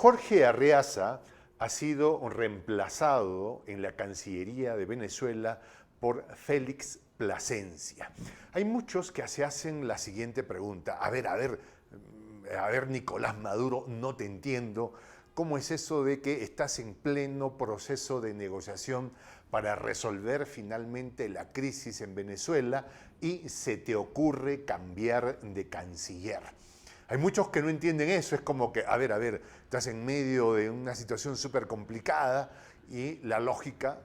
Jorge Arreaza ha sido reemplazado en la Cancillería de Venezuela por Félix Plasencia. Hay muchos que se hacen la siguiente pregunta. A ver, Nicolás Maduro, no te entiendo. ¿Cómo es eso de que estás en pleno proceso de negociación para resolver finalmente la crisis en Venezuela y se te ocurre cambiar de canciller? Hay muchos que no entienden eso, es como que, a ver, estás en medio de una situación súper complicada y la lógica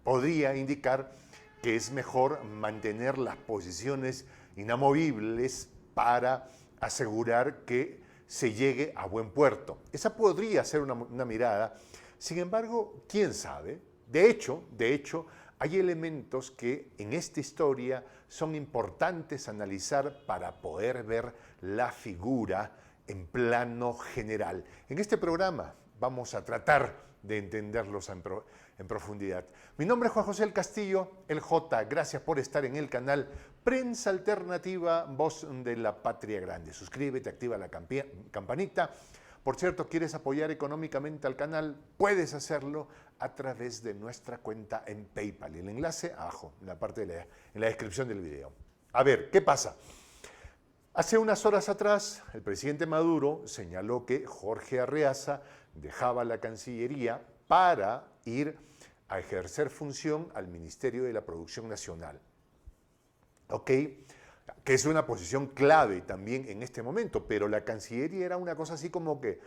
podría indicar que es mejor mantener las posiciones inamovibles para asegurar que se llegue a buen puerto. Esa podría ser una mirada. Sin embargo, ¿quién sabe? De hecho, hay elementos que en esta historia son importantes analizar para poder ver la figura en plano general. En este programa vamos a tratar de entenderlos en profundidad. Mi nombre es Juan José El Castillo, el J. Gracias por estar en el canal Prensa Alternativa, Voz de la Patria Grande. Suscríbete, activa la campanita. Por cierto, ¿quieres apoyar económicamente al canal? Puedes hacerlo a través de nuestra cuenta en PayPal. El enlace abajo, en la descripción del video. A ver, ¿qué pasa? Hace unas horas atrás, el presidente Maduro señaló que Jorge Arreaza dejaba la Cancillería para ir a ejercer función al Ministerio de la Producción Nacional. ¿Ok? Que es una posición clave también en este momento, pero la Cancillería era una cosa así como que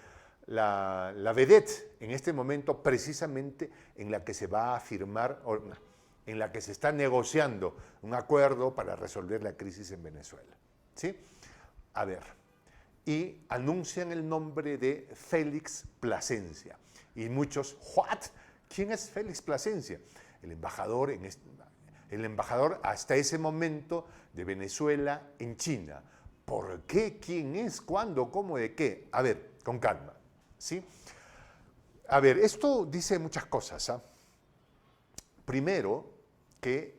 la vedette en este momento precisamente en la que se va a firmar, en la que se está negociando un acuerdo para resolver la crisis en Venezuela. ¿Sí? A ver, y anuncian el nombre de Félix Plasencia. Y muchos, ¿what? ¿Quién es Félix Plasencia? El embajador hasta ese momento de Venezuela en China. ¿Por qué? ¿Quién es? ¿Cuándo? ¿Cómo? ¿De qué? A ver, con calma. ¿Sí? A ver, esto dice muchas cosas. ¿Ah? Primero, que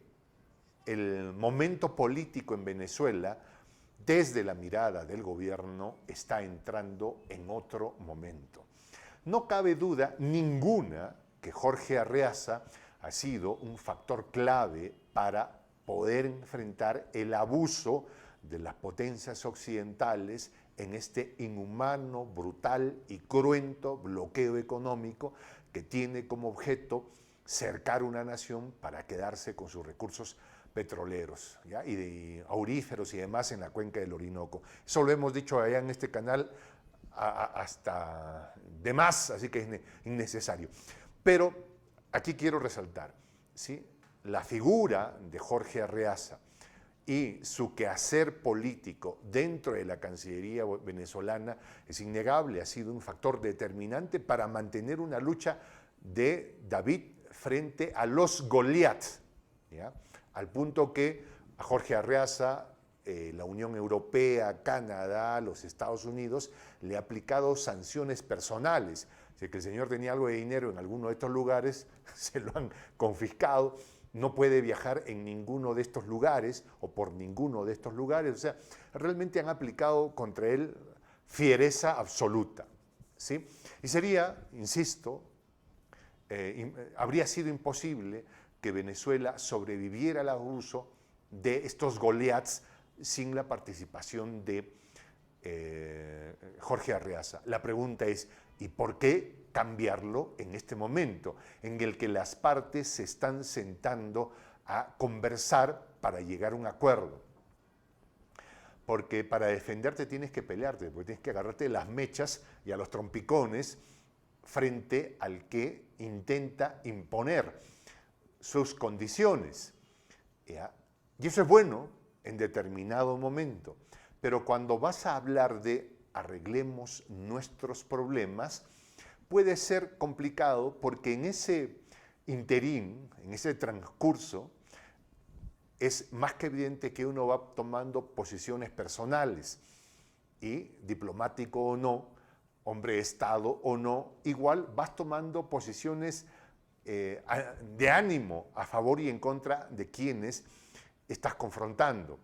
el momento político en Venezuela, desde la mirada del gobierno, está entrando en otro momento. No cabe duda ninguna que Jorge Arreaza ha sido un factor clave para poder enfrentar el abuso de las potencias occidentales en este inhumano, brutal y cruento bloqueo económico que tiene como objeto cercar una nación para quedarse con sus recursos petroleros, ¿ya? Y de auríferos y demás en la cuenca del Orinoco. Eso lo hemos dicho allá en este canal hasta de más, así que es innecesario. Pero aquí quiero resaltar, ¿sí? La figura de Jorge Arreaza y su quehacer político dentro de la Cancillería venezolana es innegable, ha sido un factor determinante para mantener una lucha de David frente a los Goliat, ¿ya? Al punto que a Jorge Arreaza, la Unión Europea, Canadá, los Estados Unidos, le ha aplicado sanciones personales. Si el señor tenía algo de dinero en alguno de estos lugares, se lo han confiscado, no puede viajar en ninguno de estos lugares o por ninguno de estos lugares. O sea, realmente han aplicado contra él fiereza absoluta, ¿sí? Y sería, insisto, habría sido imposible que Venezuela sobreviviera al abuso de estos Goliaths sin la participación de Jorge Arreaza. La pregunta es, ¿y por qué cambiarlo en este momento en el que las partes se están sentando a conversar para llegar a un acuerdo? Porque para defenderte tienes que pelearte, porque tienes que agarrarte las mechas y a los trompicones frente al que intenta imponer sus condiciones. ¿Ya? Y eso es bueno en determinado momento, pero cuando vas a hablar de arreglemos nuestros problemas, puede ser complicado porque en ese interín, en ese transcurso, es más que evidente que uno va tomando posiciones personales y, diplomático o no, hombre de Estado o no, igual vas tomando posiciones de ánimo a favor y en contra de quienes estás confrontando.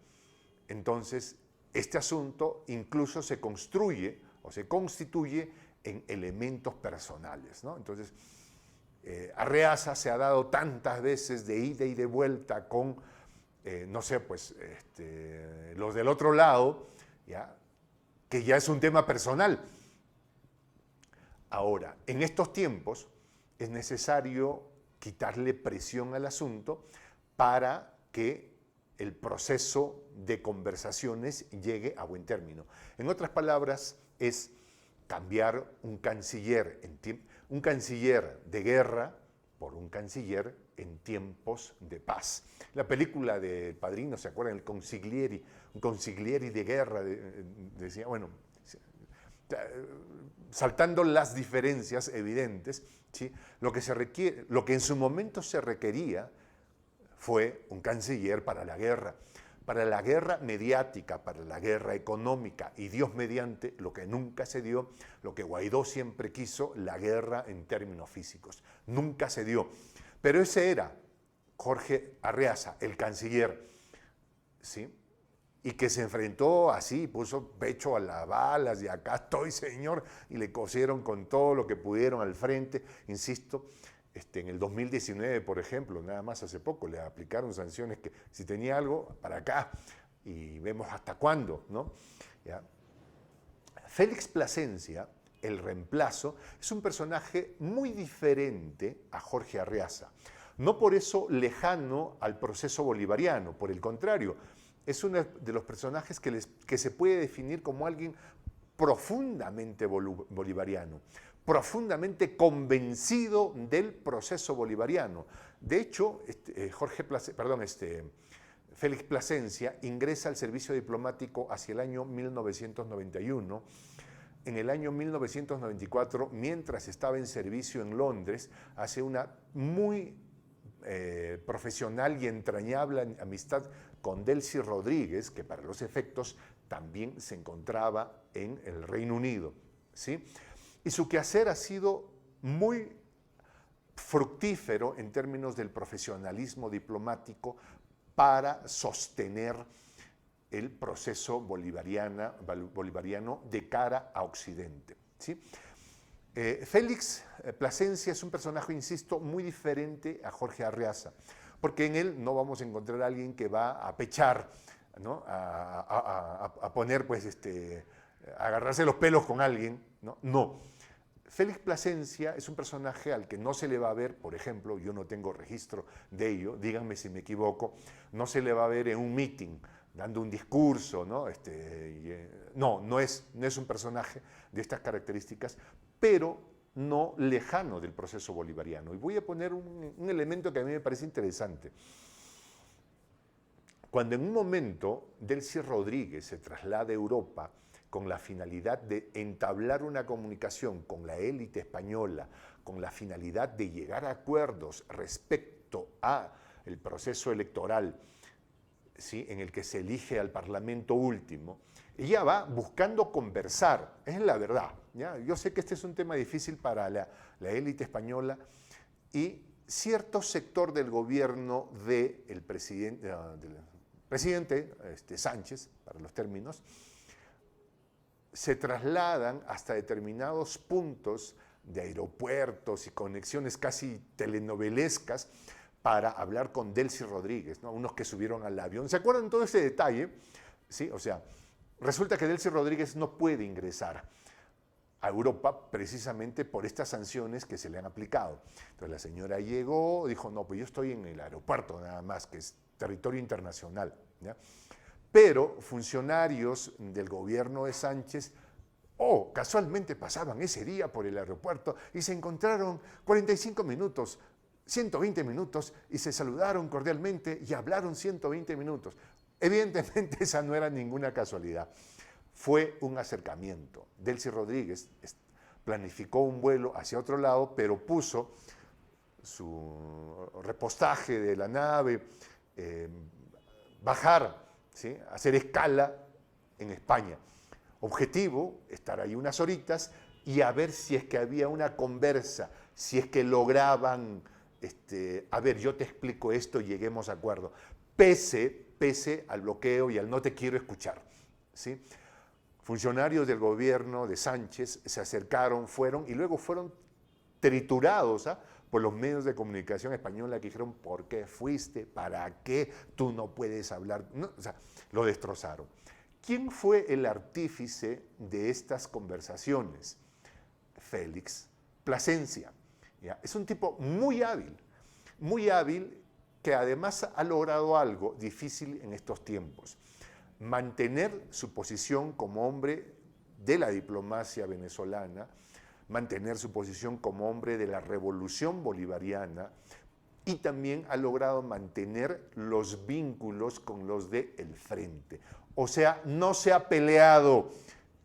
Entonces, este asunto incluso se construye o se constituye en elementos personales, ¿no? Entonces, Arreaza se ha dado tantas veces de ida y de vuelta con, no sé, pues, los del otro lado, ¿ya? Que ya es un tema personal. Ahora, en estos tiempos es necesario quitarle presión al asunto para que el proceso de conversaciones llegue a buen término. En otras palabras, es cambiar un canciller de guerra por un canciller en tiempos de paz. La película de El Padrino, ¿se acuerdan? El consiglieri, un consiglieri de guerra, decía, bueno, saltando las diferencias evidentes, ¿sí? Lo que en su momento se requería fue un canciller para la guerra mediática, para la guerra económica, y Dios mediante, lo que nunca se dio, lo que Guaidó siempre quiso, la guerra en términos físicos. Nunca se dio. Pero ese era Jorge Arreaza, el canciller, ¿sí? Y que se enfrentó así, puso pecho a las balas, y acá estoy, señor, y le cosieron con todo lo que pudieron al frente, insisto. En el 2019, por ejemplo, nada más hace poco, le aplicaron sanciones que si tenía algo, para acá, y vemos hasta cuándo, ¿no? ¿Ya? Félix Plasencia, el reemplazo, es un personaje muy diferente a Jorge Arreaza. No por eso lejano al proceso bolivariano, por el contrario, es uno de los personajes que se puede definir como alguien profundamente bolivariano, profundamente convencido del proceso bolivariano. De hecho, Félix Plasencia ingresa al servicio diplomático hacia el año 1991. En el año 1994, mientras estaba en servicio en Londres, hace una muy profesional y entrañable amistad con Delcy Rodríguez, que para los efectos también se encontraba en el Reino Unido, ¿sí? Y su quehacer ha sido muy fructífero en términos del profesionalismo diplomático para sostener el proceso bolivariano de cara a Occidente, ¿sí? Félix Plasencia es un personaje, insisto, muy diferente a Jorge Arreaza, porque en él no vamos a encontrar a alguien que va a pechar, ¿no? a poner, pues, a agarrarse los pelos con alguien, ¿no? No. Félix Plasencia es un personaje al que no se le va a ver, por ejemplo, yo no tengo registro de ello, díganme si me equivoco, no se le va a ver en un meeting dando un discurso, ¿no? No es un personaje de estas características, pero no lejano del proceso bolivariano. Y voy a poner un elemento que a mí me parece interesante. Cuando en un momento Delcy Rodríguez se traslada a Europa con la finalidad de entablar una comunicación con la élite española, con la finalidad de llegar a acuerdos respecto al proceso electoral, ¿sí? En el que se elige al Parlamento último, ella va buscando conversar, es la verdad, ¿ya? Yo sé que este es un tema difícil para la élite española, y cierto sector del gobierno del presidente Sánchez, para los términos, se trasladan hasta determinados puntos de aeropuertos y conexiones casi telenovelescas para hablar con Delcy Rodríguez, ¿no? Unos que subieron al avión. ¿Se acuerdan todo ese detalle? ¿Sí? O sea, resulta que Delcy Rodríguez no puede ingresar a Europa precisamente por estas sanciones que se le han aplicado. Entonces la señora llegó, dijo, no, pues yo estoy en el aeropuerto nada más, que es territorio internacional, ¿ya? Pero funcionarios del gobierno de Sánchez, casualmente pasaban ese día por el aeropuerto y se encontraron 45 minutos, 120 minutos, y se saludaron cordialmente y hablaron 120 minutos. Evidentemente esa no era ninguna casualidad, fue un acercamiento. Delcy Rodríguez planificó un vuelo hacia otro lado, pero puso su repostaje de la nave, bajar, ¿sí? Hacer escala en España. Objetivo, estar ahí unas horitas y a ver si es que había una conversa, si es que lograban, a ver, yo te explico esto y lleguemos a acuerdo, pese al bloqueo y al no te quiero escuchar, ¿sí? Funcionarios del gobierno de Sánchez se acercaron, fueron y luego fueron triturados por los medios de comunicación española que dijeron, ¿por qué fuiste? ¿Para qué? Tú no puedes hablar. No, o sea, lo destrozaron. ¿Quién fue el artífice de estas conversaciones? Félix Plasencia. ¿Ya? Es un tipo muy hábil que además ha logrado algo difícil en estos tiempos. Mantener su posición como hombre de la diplomacia venezolana, mantener su posición como hombre de la revolución bolivariana y también ha logrado mantener los vínculos con los del frente. O sea, no se ha peleado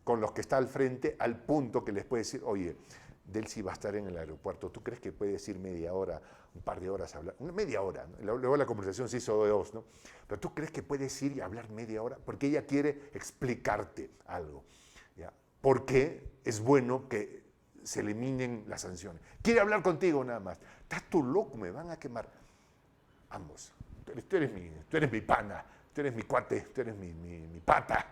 con los que está al frente al punto que les puede decir, oye, Delcy va a estar en el aeropuerto, ¿tú crees que puedes ir media hora, un par de horas a hablar? Media hora, ¿no? Luego la conversación se hizo de dos, ¿no? Pero ¿tú crees que puedes ir y hablar media hora? Porque ella quiere explicarte algo, ¿ya? Porque es bueno que se eliminen las sanciones. Quiere hablar contigo nada más. Estás tú loco, me van a quemar. Ambos. Tú eres mi pana, tú eres mi cuate, tú eres mi pata.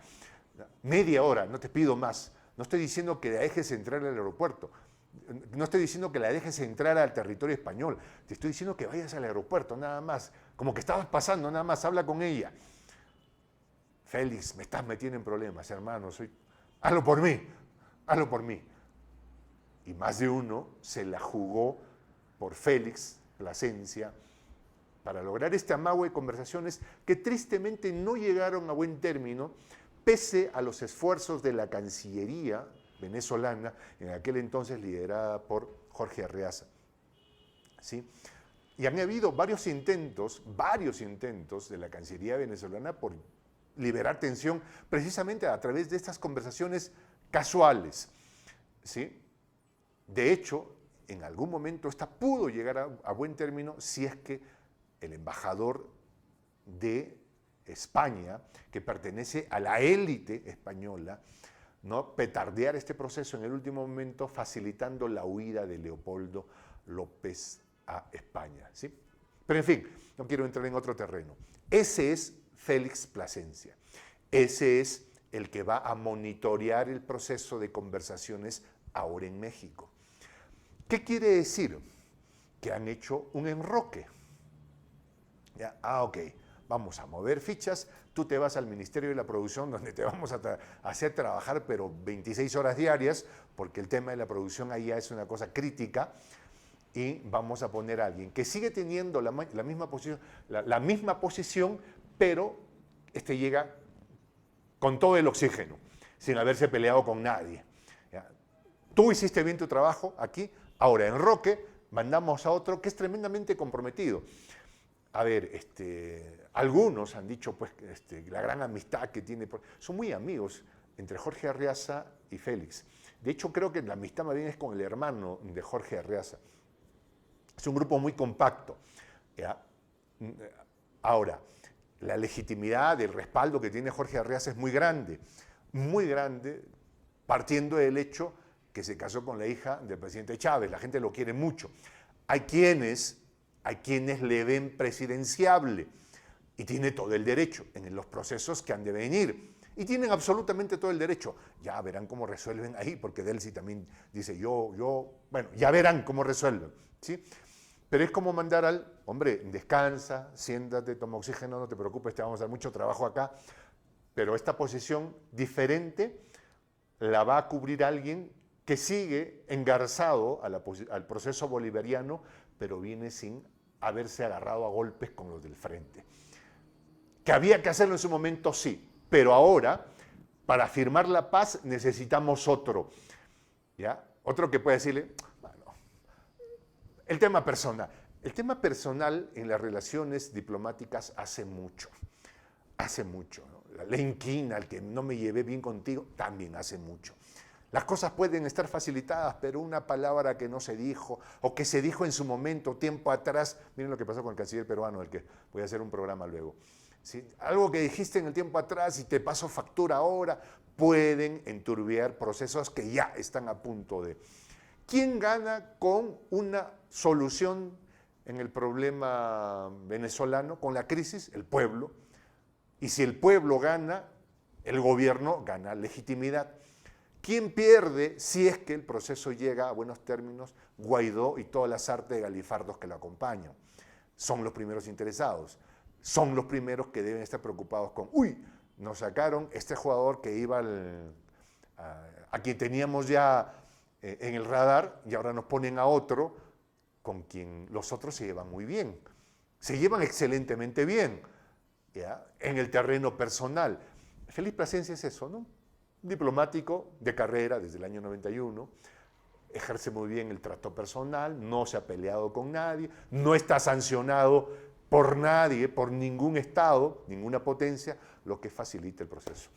Media hora, no te pido más. No estoy diciendo que la dejes entrar al aeropuerto. No estoy diciendo que la dejes entrar al territorio español. Te estoy diciendo que vayas al aeropuerto, nada más. Como que estabas pasando, nada más. Habla con ella. Félix, me estás metiendo en problemas, hermano. Hazlo por mí. Hazlo por mí. Y más de uno se la jugó por Félix Plasencia para lograr este amago de conversaciones que tristemente no llegaron a buen término, pese a los esfuerzos de la Cancillería venezolana, en aquel entonces liderada por Jorge Arreaza. ¿Sí? Y han habido varios intentos de la Cancillería venezolana por liberar tensión precisamente a través de estas conversaciones casuales. ¿Sí? De hecho, en algún momento esta pudo llegar a buen término si es que el embajador de España, que pertenece a la élite española, ¿no? Petardear este proceso en el último momento, facilitando la huida de Leopoldo López a España. ¿Sí? Pero en fin, no quiero entrar en otro terreno. Ese es Félix Plasencia. Ese es el que va a monitorear el proceso de conversaciones ahora en México. ¿Qué quiere decir? Que han hecho un enroque. ¿Ya? Ok, vamos a mover fichas, tú te vas al Ministerio de la Producción, donde te vamos a hacer trabajar, pero 26 horas diarias, porque el tema de la producción ahí ya es una cosa crítica, y vamos a poner a alguien que sigue teniendo la misma posición, pero llega con todo el oxígeno, sin haberse peleado con nadie. ¿Ya? Tú hiciste bien tu trabajo aquí, ahora enroque, mandamos a otro que es tremendamente comprometido. A ver, algunos han dicho pues, la gran amistad que tiene, son muy amigos entre Jorge Arreaza y Félix. De hecho, creo que la amistad más bien es con el hermano de Jorge Arreaza. Es un grupo muy compacto. ¿Ya? Ahora, la legitimidad, el respaldo que tiene Jorge Arreaza es muy grande, partiendo del hecho que se casó con la hija del presidente Chávez. La gente lo quiere mucho. Hay quienes le ven presidenciable y tiene todo el derecho en los procesos que han de venir. Y tienen absolutamente todo el derecho. Ya verán cómo resuelven ahí, porque Delcy también dice, bueno, ya verán cómo resuelven. ¿Sí? Pero es como mandar hombre, descansa, siéntate, toma oxígeno, no te preocupes, te vamos a dar mucho trabajo acá. Pero esta posición diferente la va a cubrir alguien que sigue engarzado al proceso bolivariano, pero viene sin haberse agarrado a golpes con los del frente. ¿Que había que hacerlo en su momento? Sí, pero ahora, para firmar la paz, necesitamos otro. ¿Ya? Otro que pueda decirle, bueno, el tema personal. El tema personal en las relaciones diplomáticas hace mucho, ¿no? La ley inquina, el que no me llevé bien contigo, también hace mucho. Las cosas pueden estar facilitadas, pero una palabra que no se dijo, o que se dijo en su momento, tiempo atrás, miren lo que pasó con el canciller peruano, del que voy a hacer un programa luego. ¿Sí? Algo que dijiste en el tiempo atrás y te pasó factura ahora, pueden enturbiar procesos que ya están a punto de... ¿Quién gana con una solución en el problema venezolano, con la crisis? El pueblo. Y si el pueblo gana, el gobierno gana legitimidad. ¿Quién pierde si es que el proceso llega a buenos términos? Guaidó y todas las artes de galifardos que lo acompañan. Son los primeros interesados. Son los primeros que deben estar preocupados con, uy, nos sacaron este jugador que iba a quien teníamos ya en el radar y ahora nos ponen a otro con quien los otros se llevan muy bien. Se llevan excelentemente bien, ¿ya? En el terreno personal. Félix Plasencia es eso, ¿no? Diplomático de carrera desde el año 91, ejerce muy bien el trato personal, no se ha peleado con nadie, no está sancionado por nadie, por ningún Estado, ninguna potencia, lo que facilita el proceso.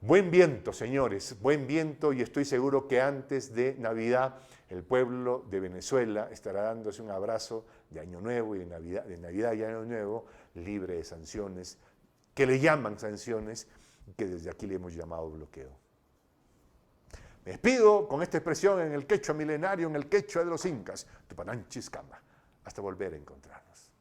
Buen viento, señores, buen viento, y estoy seguro que antes de Navidad el pueblo de Venezuela estará dándose un abrazo de Año Nuevo y de Navidad y Año Nuevo, libre de sanciones, que le llaman sanciones, que desde aquí le hemos llamado bloqueo. Me despido con esta expresión en el quechua milenario, en el quechua de los incas, Tupananchis Cama, hasta volver a encontrarnos.